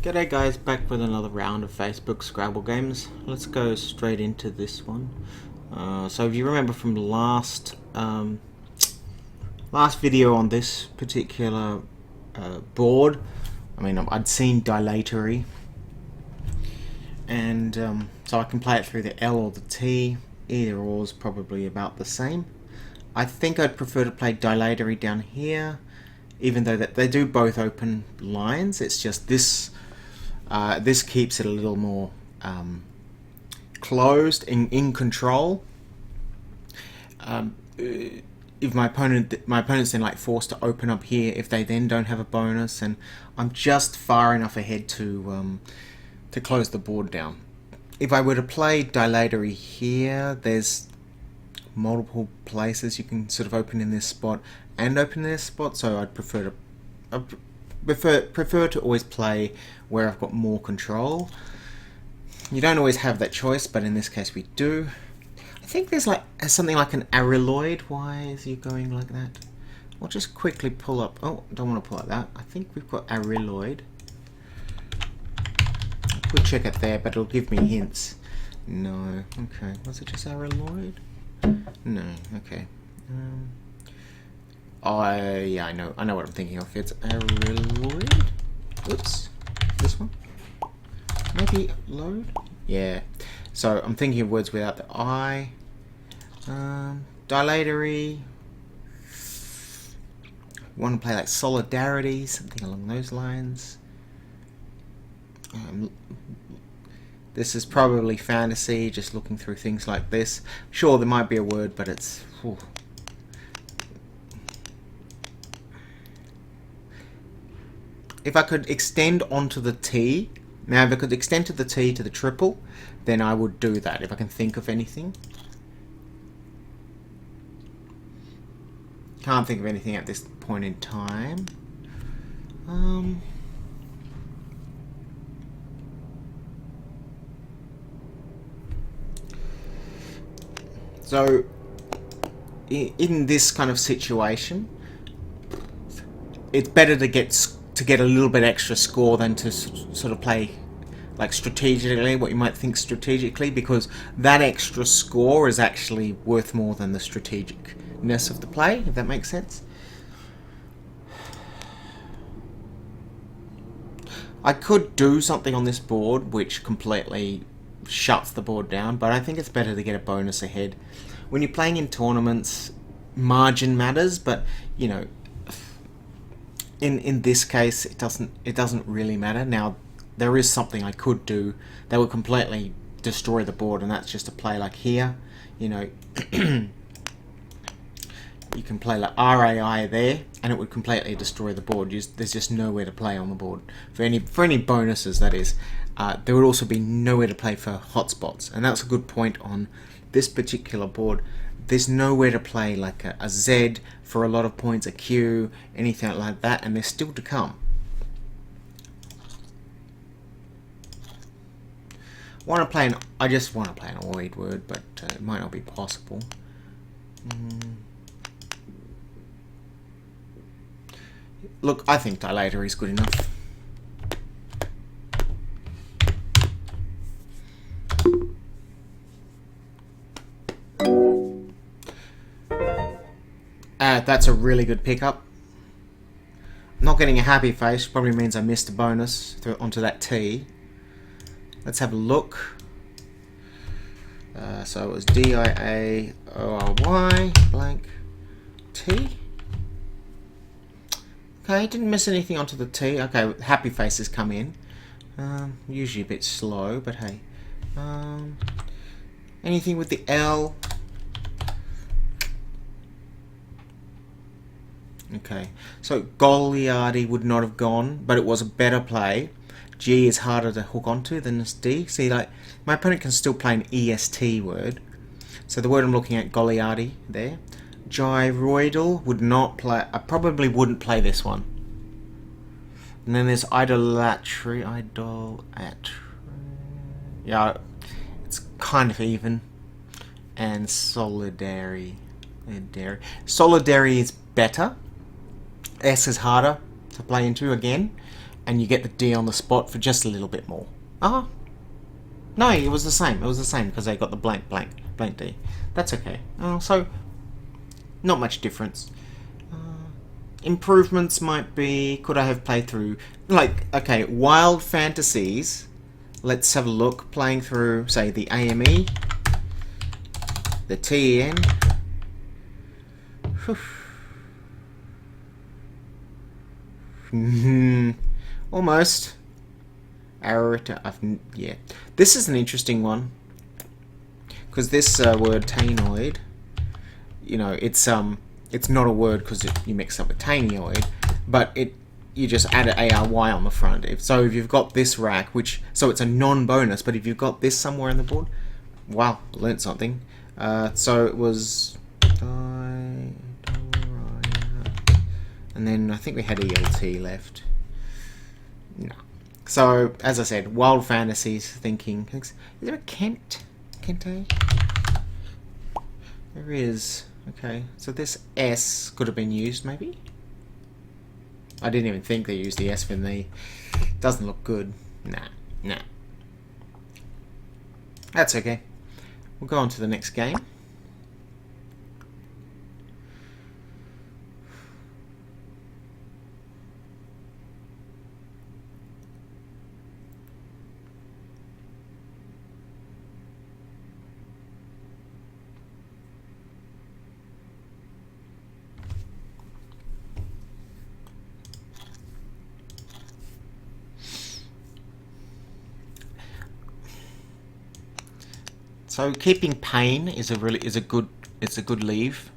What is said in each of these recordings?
G'day guys, back with another round of Facebook Scrabble games. Let's go straight into this one. So if you remember from the last video on this particular board, I'd seen dilatory, and so I can play it through the L or the T. Either or is probably about the same. I think I'd prefer to play dilatory down here, even though that they do both open lines. It's just this this keeps it a little more closed, in control. If my opponent's then like forced to open up here, if they then don't have a bonus, and I'm just far enough ahead to close the board down. If I were to play dilatory here, there's multiple places you can sort of open in this spot and open in this spot, so I'd prefer to always play where I've got more control. You don't always have that choice, but in this case we do. I think there's like something like an aryloid. Why is he going like that? I'll just quickly pull up. Oh, don't want to pull like that. I think we've got aryloid. We'll check it there, but it'll give me hints. No. Okay. Was it just aryloid? No. Okay. Yeah, I know what I'm thinking of. It's aryloid. Oops. This one? Maybe load? Yeah. So I'm thinking of words without the I. Dilatory. Want to play like solidarity, something along those lines. This is probably fantasy, just looking through things like this. Sure, there might be a word, but it's... Whew. If I could extend onto the T, now if I could extend to the T to the triple, then I would do that, if I can think of anything. Can't think of anything at this point in time. So, in this kind of situation, it's better to get a little bit extra score than to sort of play like strategically, what you might think strategically, because that extra score is actually worth more than the strategicness of the play, if that makes sense. I could do something on this board which completely shuts the board down, but I think it's better to get a bonus ahead. When you're playing in tournaments, margin matters, but you know, in this case it doesn't really matter. Now there is something I could do that would completely destroy the board, and that's just to play like here, you know. You can play like RAI there, and it would completely destroy the board. There's just nowhere to play on the board for any bonuses, that is. There would also be nowhere to play for hotspots, and that's a good point on this particular board. There's nowhere to play like a Z for a lot of points, a Q, anything like that, and they're still to come. I just want to play an oid word, but it might not be possible. Look, I think dilatory is good enough. That's a really good pickup. Not getting a happy face probably means I missed a bonus onto that T. Let's have a look. So it was DIAORY blank T. Okay, didn't miss anything onto the T. Okay, happy faces come in. Usually a bit slow, but hey. Anything with the L? Okay, so Goliardi would not have gone, but it was a better play. G is harder to hook onto than this D. See, like, my opponent can still play an EST word. So the word I'm looking at, Goliardi, there. Gyroidal would not play. I probably wouldn't play this one. And then there's idolatry. Yeah, it's kind of even. And solidary. Solidary is better. S is harder to play into again. and you get the D on the spot for just a little bit more. Ah, no, it was the same. It was the same because they got the blank D. That's okay. So, not much difference. Improvements might be, could I have played through, like, okay, Wild Fantasies. Let's have a look. Playing through, say, the AME, the TEN. Almost. Yeah. This is an interesting one. Because this word tanoid, you know, it's not a word because you mix up with tanioid, but you just add an ARY on the front. So if you've got this rack, so it's a non-bonus, but if you've got this somewhere on the board, wow, learnt something. So it was, and then I think we had ELT left. No. So as I said, Wild Fantasies. Thinking, is there a Kente? There is. Okay, so this S could have been used, maybe? I didn't even think they used the S for the... Doesn't look good. Nah. That's okay. We'll go on to the next game. So keeping pain is a good leave.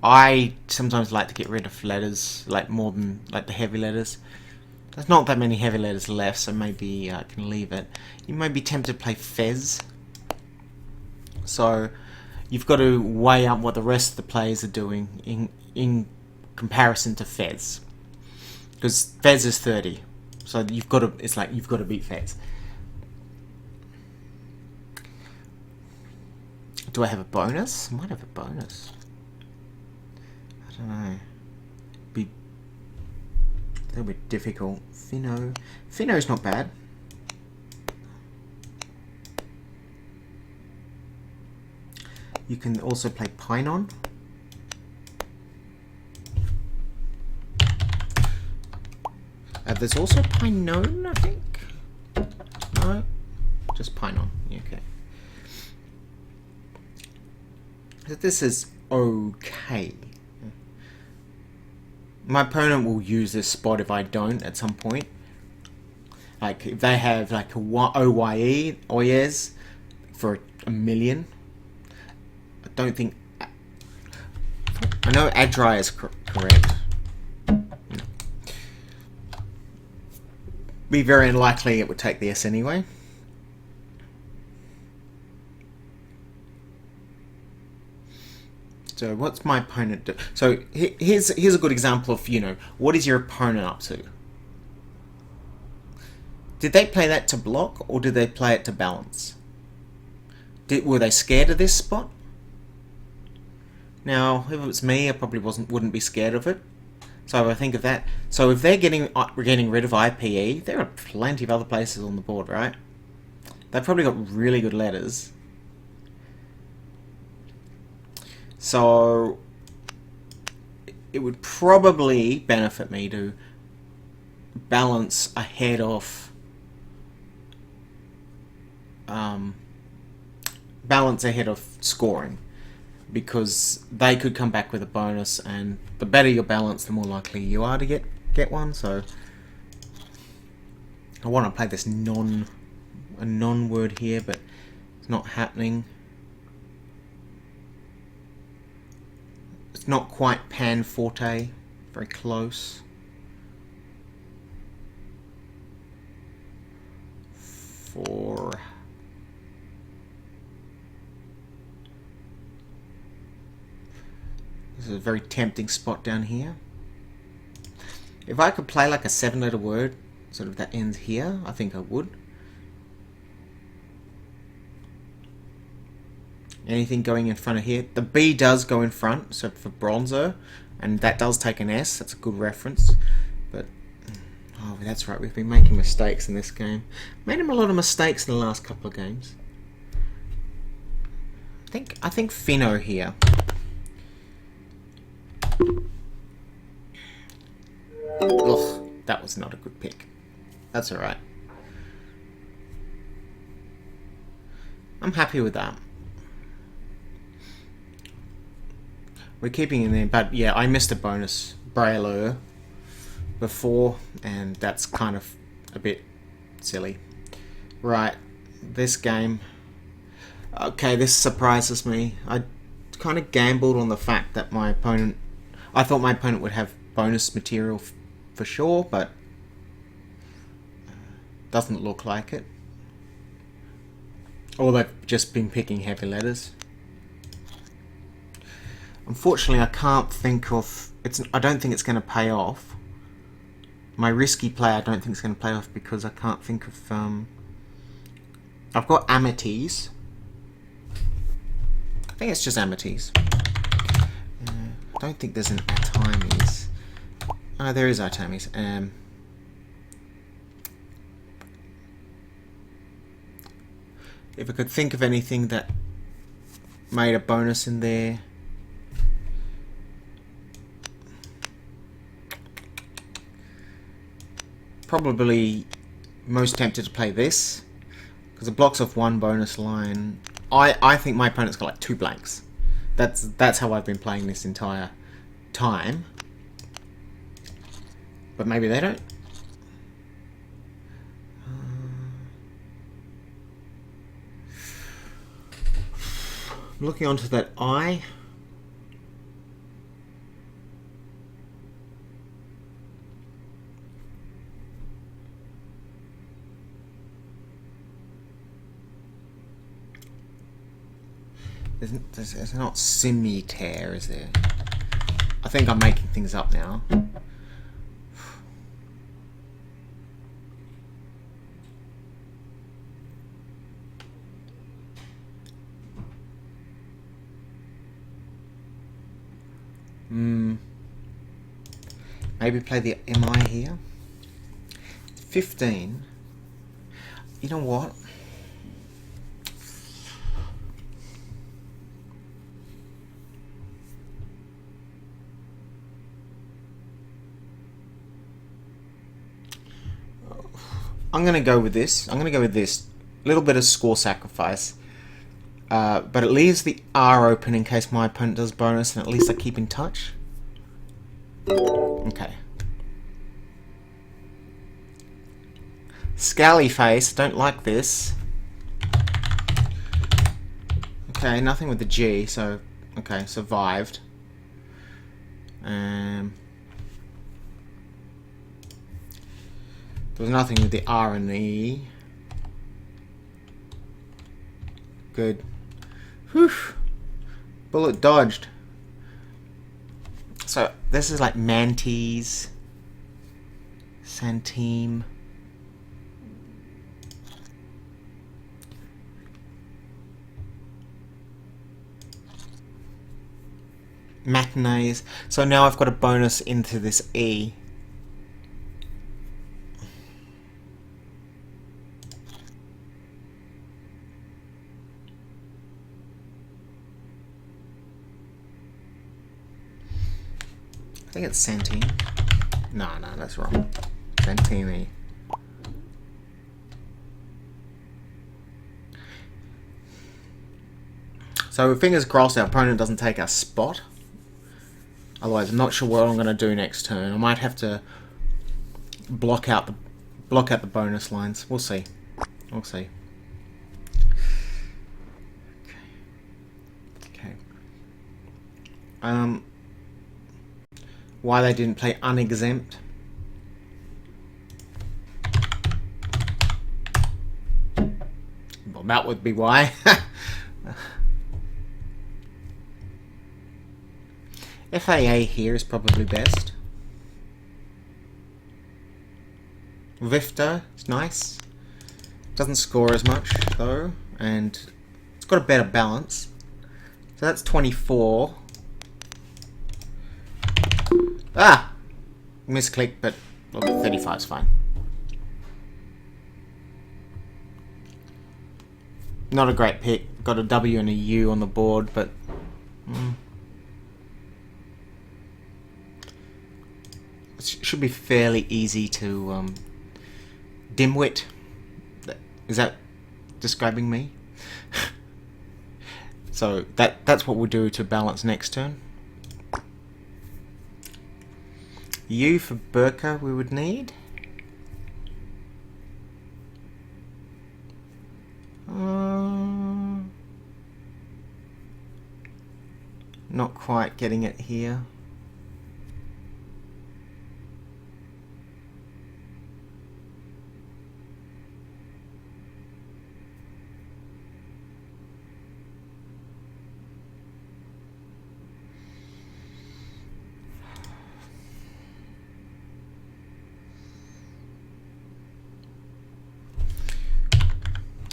I sometimes like to get rid of letters, like more than like the heavy letters. There's not that many heavy letters left, so maybe I can leave it. You may be tempted to play Fez. So you've got to weigh up what the rest of the players are doing in comparison to Fez, because Fez is 30. So you've got to. It's like you've got to beat Fez. Do I have a bonus? I might have a bonus. I don't know. Be a little bit difficult. Finno's not bad. You can also play Pinon. There's also Pinon, I think. No, just Pinon. Okay. This is okay. My opponent will use this spot if I don't at some point. Like if they have like a OYE, Oyez, for a million. I don't think... I know Adri is correct. Be very unlikely it would take the S anyway. So what's my opponent do? So here's a good example of, you know, what is your opponent up to? Did they play that to block or did they play it to balance? Were they scared of this spot? Now, if it was me, I probably wouldn't be scared of it. So I think of that. So if they're getting rid of IPE, there are plenty of other places on the board, right? They've probably got really good letters. So it would probably benefit me to balance ahead of scoring, because they could come back with a bonus, and the better your balance, the more likely you are to get one. So I want to play this non word here, but it's not happening. It's not quite pan forte, very close. For this is a very tempting spot down here. If I could play like a 7-letter word, sort of that ends here, I think I would. Anything going in front of here. The B does go in front, so for bronzer, and that does take an S. That's a good reference. But Oh, that's right. We've been making mistakes in this game. Made him a lot of mistakes in the last couple of games. I think Finno here. Ugh, that was not a good pick. That's alright. I'm happy with that. We're keeping in there, but yeah, I missed a bonus Brailler before, and that's kind of a bit silly. Right, this game. Okay, this surprises me. I kind of gambled on the fact that my opponent... I thought my opponent would have bonus material for sure, but doesn't look like it. Or they've just been picking heavy letters. Unfortunately, I can't think of... I don't think it's going to pay off. My risky play, I don't think it's going to pay off because I can't think of... I've got Amities. I think it's just Amities. I don't think there's an Atamis. Oh, there is Atamis. If I could think of anything that made a bonus in there... Probably most tempted to play this because it blocks off one bonus line. I think my opponent's got like 2 blanks. That's how I've been playing this entire time. But maybe they don't. Looking onto that eye. There's not scimitar, is there? I think I'm making things up now. Maybe play the MI here. 15. You know what? I'm going to go with this. I'm going to go with this. A little bit of score sacrifice. But it leaves the R open in case my opponent does bonus, and at least I keep in touch. Okay. Scally face. Don't like this. Okay, nothing with the G, so... Okay, survived. There was nothing with the R and E. Good. Whew. Bullet dodged. So this is like Mantis, Centime. Matinees. So now I've got a bonus into this E. I think it's Centime. No, that's wrong. Centime. So fingers crossed our opponent doesn't take our spot. Otherwise, I'm not sure what I'm going to do next turn. I might have to block out the bonus lines. We'll see. We'll see. Okay. Why they didn't play unexempt? Well, that would be why. FAA here is probably best. Vifta is nice. Doesn't score as much though, and it's got a better balance. So that's 24. Ah! Misclick, but Look, 35 is fine. Not a great pick. Got a W and a U on the board, but it should be fairly easy to dimwit. Is that describing me? So that's what we'll do to balance next turn. U for Burka we would need. Not quite getting it here.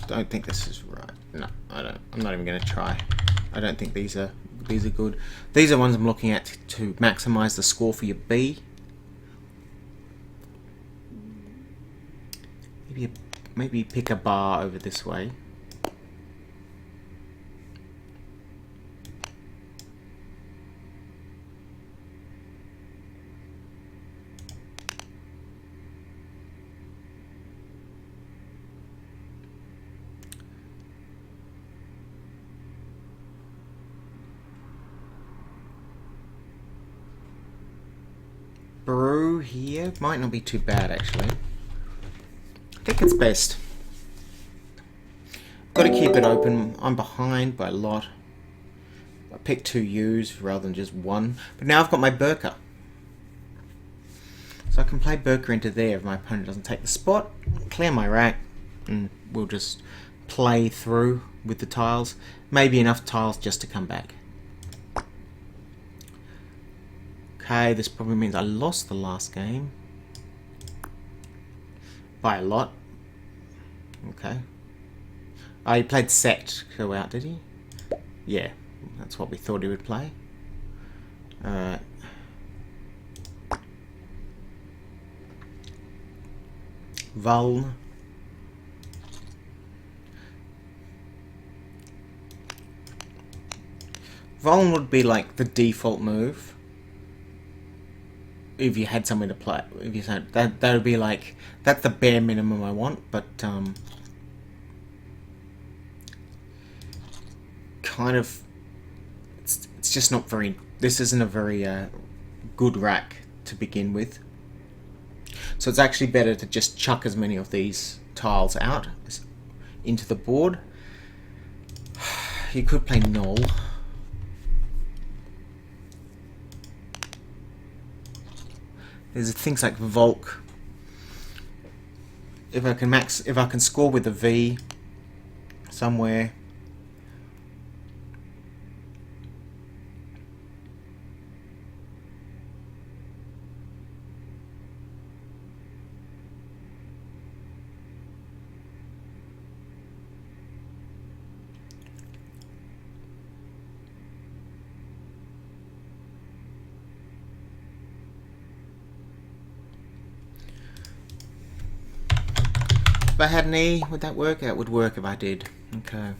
Don't think this is right. No, I don't. I'm not even going to try. I don't think these are good. These are ones I'm looking at to maximize the score for your B. Maybe pick a bar over this way. Brew here might not be too bad actually. I think it's best. Got to keep it open. I'm behind by a lot. I picked 2 U's rather than just one, but now I've got my Burka, so I can play Burka into there if my opponent doesn't take the spot. Clear my rack, and we'll just play through with the tiles. Maybe enough tiles just to come back. Okay, this probably means I lost the last game. By a lot. Okay. Oh, he played set go out, did he? Yeah, that's what we thought he would play. Alright. Vuln. Vuln would be like the default move. If you had somewhere to play, if you said that would be like, that's the bare minimum I want, but kind of it's just not very, this isn't a very good rack to begin with, so it's actually better to just chuck as many of these tiles out into the board. You could play null. There's things like Volk. If I can score with a V somewhere. If I had an E, would that work? That would work if I did. Okay.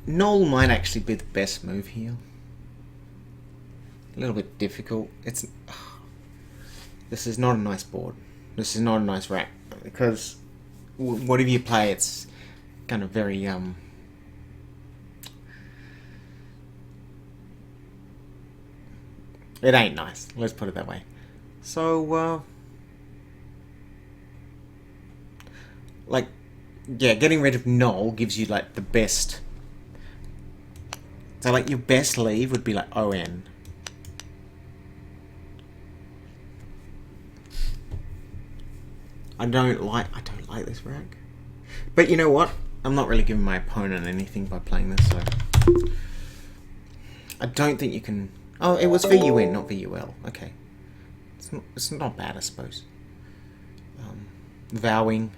Null might actually be the best move here. A little bit difficult. This is not a nice board. This is not a nice rack, because whatever you play, it's kind of very it ain't nice. Let's put it that way. So like, yeah, getting rid of null gives you like the best. So like your best leave would be like ON. I don't like this rack. But you know what? I'm not really giving my opponent anything by playing this, so I don't think you can. Oh, it was VUN, not VUL. Okay. It's not bad, I suppose. Vowing.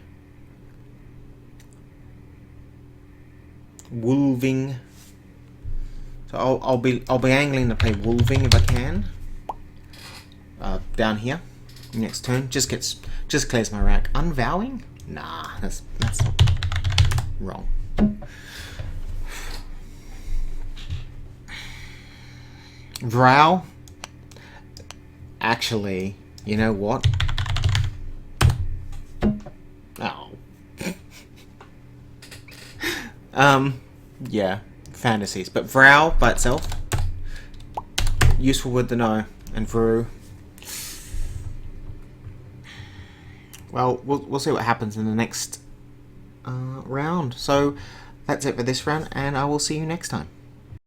Wolving. So I'll be angling to play Wolving if I can. down here. Next turn, just clears my rack. Unvowing? Nah, that's not wrong. Vrow? Actually, you know what? Oh. Yeah, fantasies. But Vrow by itself, useful with the no, and Vrew. Well, we'll see what happens in the next round. So that's it for this round, and I will see you next time.